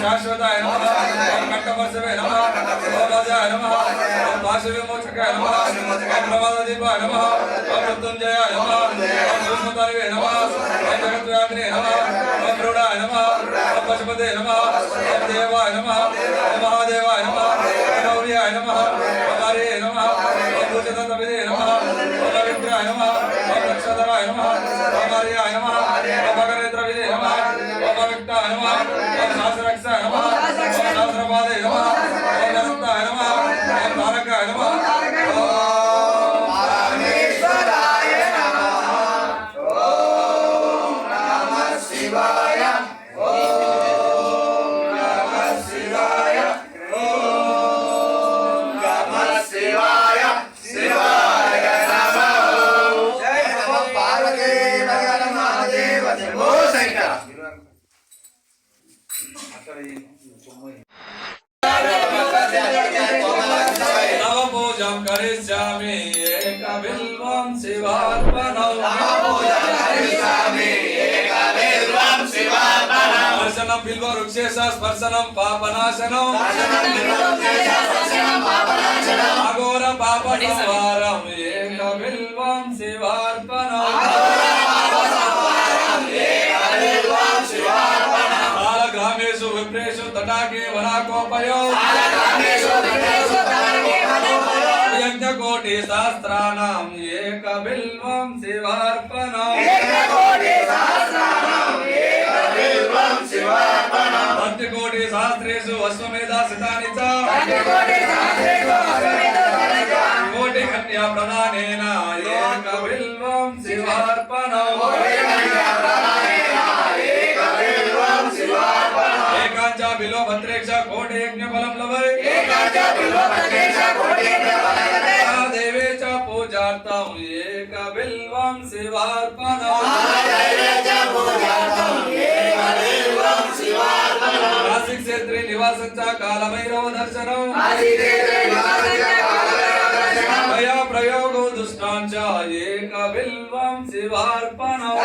शाश्वताय नमः ओम कंठवर्षवे नमः ओम राजाय नमः ओम पाशविमोचकाय नमः ओम प्रमाददीपाय नमः ओम मृत्युंजयाय नमः ओम सूक्ष्मतरवे नमः ओम जगद्व्यापिने नमः ओम रूढाय नमः ओम पशुपते नमः ओम देवाय नमः ओम महादेवाय नमः ओम गौर्याय नमः ओम हरे नमः ओम भूषिततविदे नमः ओम विग्रहाय नमः ओम रक्षधराय नमः ओम हर्याय नमः ओम भगनेत्रविदे नमः ओम विक्ताय नमः ओम शास्त्ररक्षाय नमः ओम शास्त्रपादे नमः ओम नरस्ताय नमः ओम तारकाय नमः ओम परमेश्वराय नमः ओम नमः शिवाय ओम नमः शिवाय ओम नमः शिवाय शिवाय नमः जय नमः पार्वती नगर महादेव शंभो शंकर नवपूजां करिष्यामि एकबिल्वं शिवार्पणं स्पर्शनं बिल्ववृक्षेश स्पर्शनं पापनाशनं अघोर पापसंहारं एकबिल्वं शिवार्पणं ग्रामेषु विप्रेषु तटाके वनाकोपयो यज्ञकोटि सहस्राणाम् एकबिल्वं शिवार्पणम् भक्तिकोटि सहस्रेषु अश्वमेधासितानि च कोटि कन्या प्रदानेन एकबिल्वं शिवार्पणम् एकांचा बिलो भद्रेक्ष कोटि यज्ञफलं लभै देवे च पूजार्थम् एकबिल्वं शिवार्पणम् नासिक क्षेत्रे निवासं च कालभैरव दर्शनम् मया प्रयोगो दुष्टां च एकबिल्वं शिवार्पणम्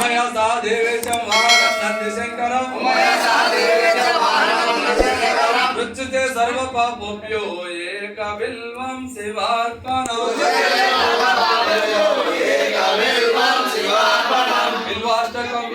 मया सा देवेशं वाहनं नन्दिशङ्करम् पृच्छते सर्वपापोभ्यो एकबिल्वं शिवार्पणम् बिल्वाष्टकं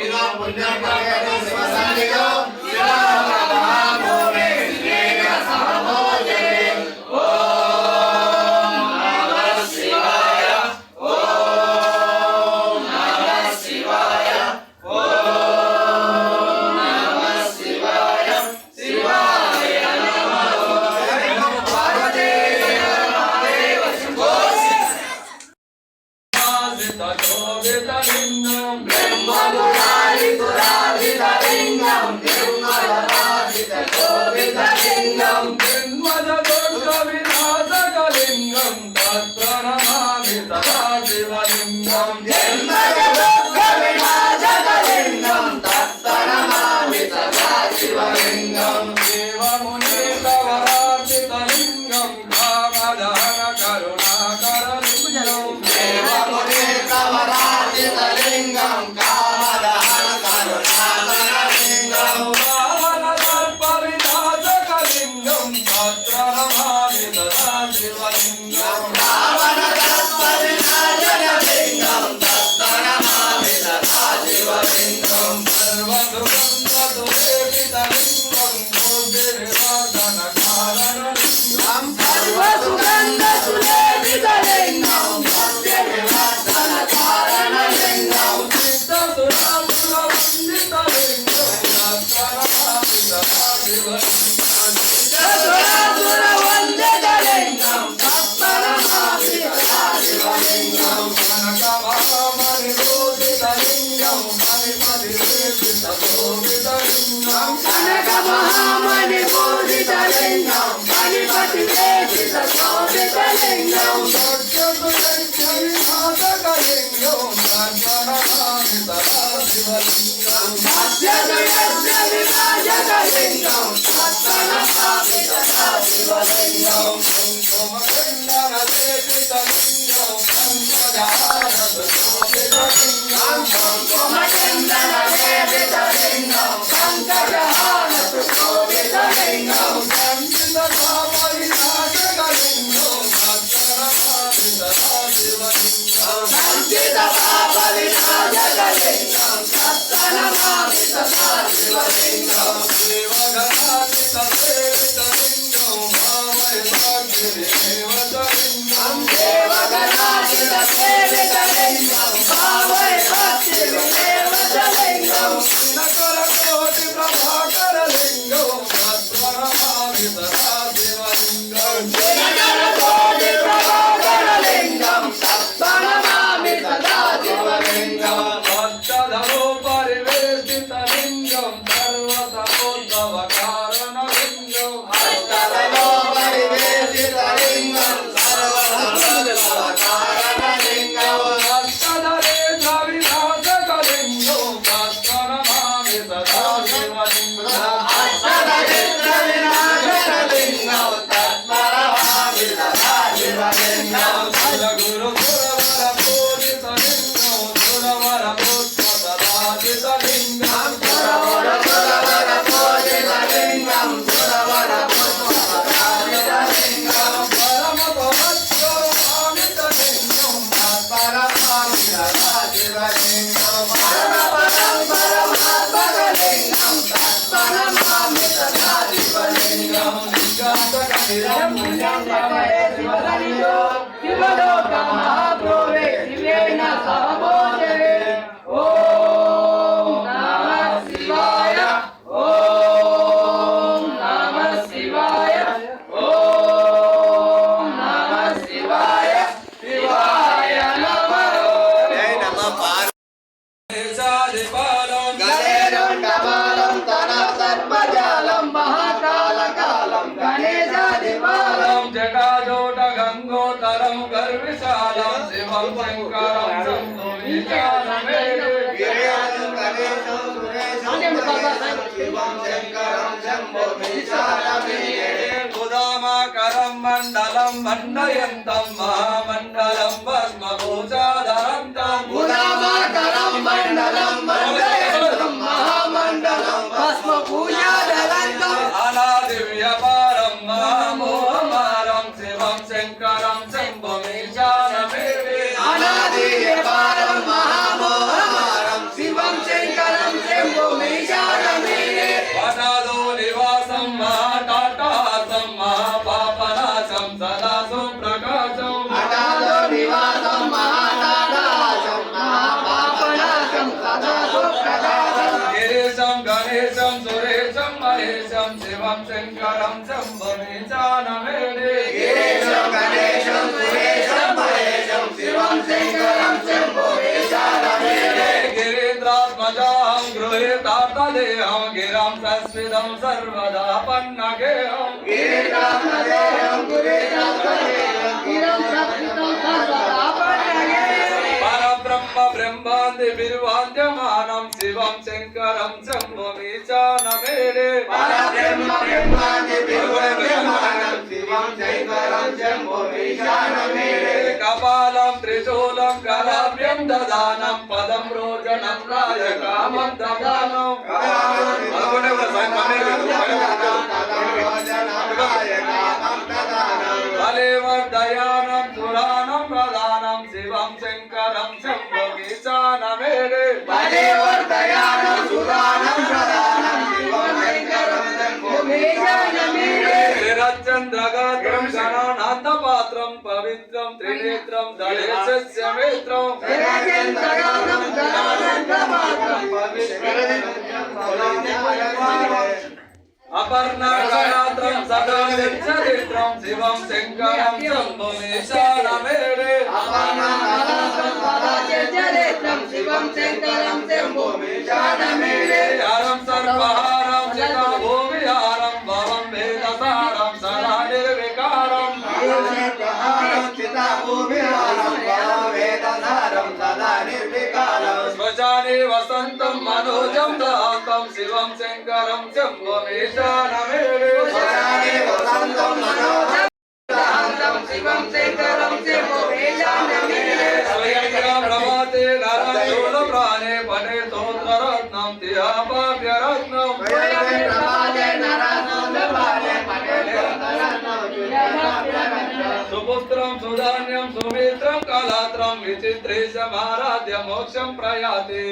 శివలింగం సత్యసుయజ్ఞవినాశకలింగం సర్వనమామి సదా శివలింగం సత్యసుయజ్ఞవినాశకలింగం సత్యనమామి సదా శివలింగం కుంకుమకండనలేపితలింగం పంచజాలశోభితలింగం కుంకుమకండనలేపితలింగం పంచజాలశోభితలింగం సంచితపాపవినాశకలింగం సత్యనమామి సదా శివలింగం సంచితపాపవినాశకలింగం సత్యనమామి సదా శివలింగం దేవగణాధిపసేవితలింగం భావైర్భక్తిర్దేవతలింగం దేవగణాధిపసేవితలింగం భావైర్భక్తిర్దేవతలింగం దినకరకోటి ప్రభాకరలింగం తత్ప్రణమామి సదా శివలింగం దినకరకోటి ప్రభాకరలింగం తత్ప్రణమామి సదా శివలింగం భక్తధనో పరివేష్టితలింగం సర్వసమోద్భవకారణలింగం అష్టదలో పరివేషితలింగం సర్వసర్వకారణలింగం భక్తధరే ద్రవినాశకలింగం తత్ప్రణమామి సదా శివలింగం అష్టదరిద్ర వినాశకలింగం తత్పరమామి సదా శివలింగం గురు సురవర పూజితలింగం సురవర పుష్ప సదాజితలింగం సురవర సురవర పూజితలింగం సురవర పుష్పరాజితలింగం పరమ పవిత్రమామితలింగం తత్పరమామి సదా శివలింగం పరమపరం పరమాత్మకలింగం తత్పరమామి సదా శివలింగం శివలోక మహాప్రోవే శివేన సహభోజే ఓం నమః శివాయ ఓం నమః శివాయ ఓం నమః శివాయ శివాయ నమః జై నమః దేశాదిపాలం గణేశండమాలం తన సర్వజాలం మహాకాలకాలం గణేశాదిపాలం జటాజోట గంగోతరం గర్విశాలం శివం శంకరం శంభు విశాలమేడు గిరియాలం గణేశం సురేశం శివం శంకరం శంభో విశాలమేయే ఉదామాకరం మండలం మండయంతం మహామండలం భస్మభూషాధరంతం ఉదామాకరం మండలం మండలం మహామండలం భస్మ పూజాధరంతం అనాదివ్యపారం మహామోహమారం శివం శంకరం శంభు విశాలమేడు అనాది వ్యపారం మహామోహమారం శివం శంకరం శంభో విశాలమేయే పటాదో నివాసం మహాటాటాసం మహాపాపనాశం సదా సుప్రకాశం అటాదో నివాసం మహానాదాసం మహాపాపనాశం సదా సుప్రకాశం గిరీశం గణేశం సురేశం మహేశం శివం శంకరం శంభు విశాలమేడు గిరీశం గణేశం సురేశం మహేశం శివం శంకరం శంభో విశాలమేయే గిరీంద్రాత్మజాం గృహీతార్థదేహం గిరం సస్మిదం సర్వదా పన్నగేహం గిరికామదేహం గురేకామదేహం గిరం సత్పితం సర్వదాపన్నగే పరబ్రహ్మ బ్రహ్మాంది బిర్వాద్యమానం శివం శంకరం శంభు విశాలమేడు పరబ్రహ్మ బ్రహ్మాది విభూతిమానం శివం శంకరం శంభో విశాలమేయే కపాలం త్రిశూలం కలాభ్యం దదానం పదం రోజనం రాయ కామం దదానం బలివర్ధయానం పురాణం ప్రధానం శివం శంకరం శంభు విశాలమేడు బలివర్ధయానం సురాణం ప్రదానం శివం శంకరం శంభో విశాలమేయే శ్రీరచంద్రగాత్రం గణానాథపాత్రం పవిత్రం త్రినేత్రం దళేశస్యమిత్రం విరచంద్రగానం గణానందమాత్రం పవిత్రం అపర్ణాగణాత్రం సదా చరిత్రం శివం శంకరం శంభు విశాలమేడు చరిత్రం శివం శంకరం శంభో విశాలమేయే హరం సర్వహారం శిఖా భూమిహారం భవం వేదసారం సదా నిర్వికారం శంకరం वसन्तं दान्तं शिवं शङ्करं शम्भुमीशानमेवे शिवं शङ्करं शम्भुमीशानमेवे प्रभाते नरशूलप्राणे पठे स्तोत्ररत्नं तिहापाप्यरत्नं सुपुत्रं सुधान्यं सुमित्रं कलात्रं विचित्रे समाराध्य मोक्षं प्रयाति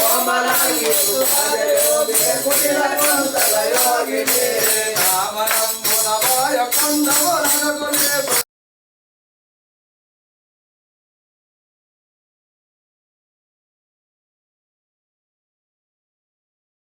Om